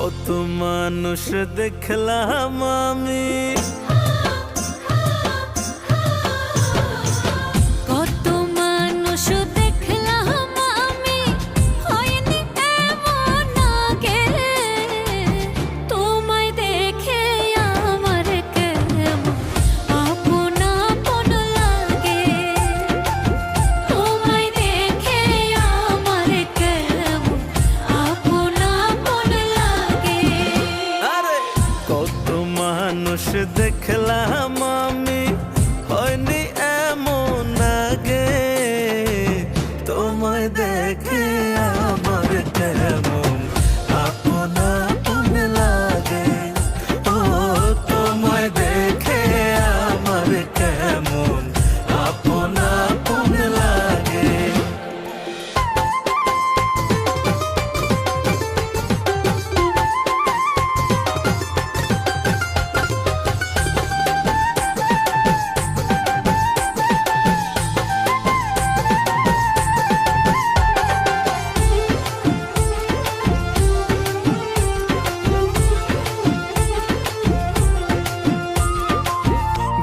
কত মানুষ দেখলাম আমি, কত মানুষ দেখলাম আমি, হয়নি এমন আগে। তোমায় দেখে আমার কেমন আপন আপন লাগে। তোমায় দেখে আমার কেমন আপন আপন লাগে। আরে কত মানুষ দেখলাম আমি, হয়নি এমন আগে। তোমায় দেখে আমার কেমন আপন আপন লাগে। ও তোমায় দেখে আমার কেমন আপন আপন লাগে।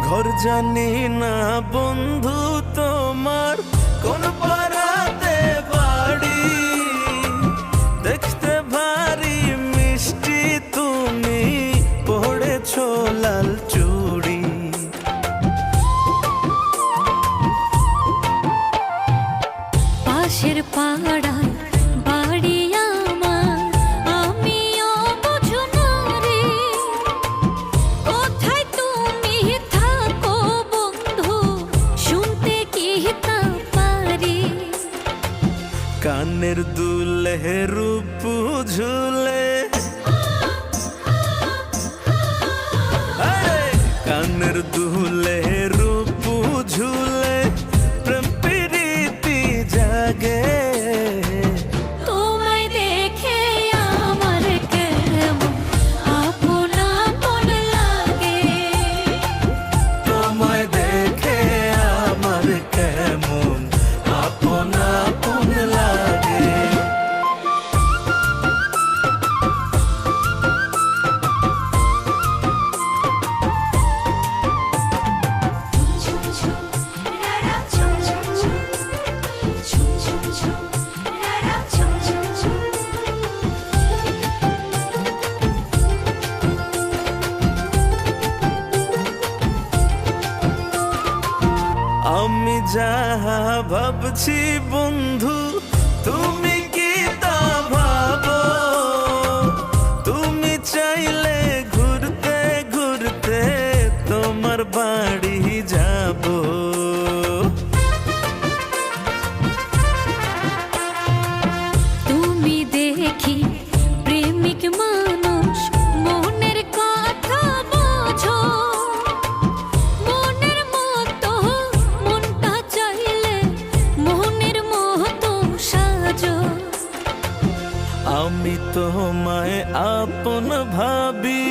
ঘর জানি না বন্ধু তোমার কোন পাড়াতে বাড়ি, দেখতে ভারী মিষ্টি তুমি পড়েছো লাল চুড়ি। পাশের পাড়ায় বাড়ি আমার, আমিও বুঝো না রে। কোথায় তুমি থাকো বন্ধু, শুনতে কি তা পারি। কানের দুলে রূপ ঝুলে, আরে কানের দুলে রূপ ঝুলে প্রেম প্রীতি জাগে। তোমায় দেখে আমার কেমন আপন আপন লাগে। তোমায় দেখে আমার কেমন আপন আপন লাগে। আমি যাহা ভাবছি বন্ধু, তুমি কি তা ভাবো? তুমি চাইলে ঘুরতে ঘুরতে তোমার বাড়ি যাব। তুমি দেখি প্রেমিক মানুষ, মনের কথা বোঝো। মনের মতো মনটা চাইলে মনের মতো সাজো। আমি তোমায় আপন ভাবি,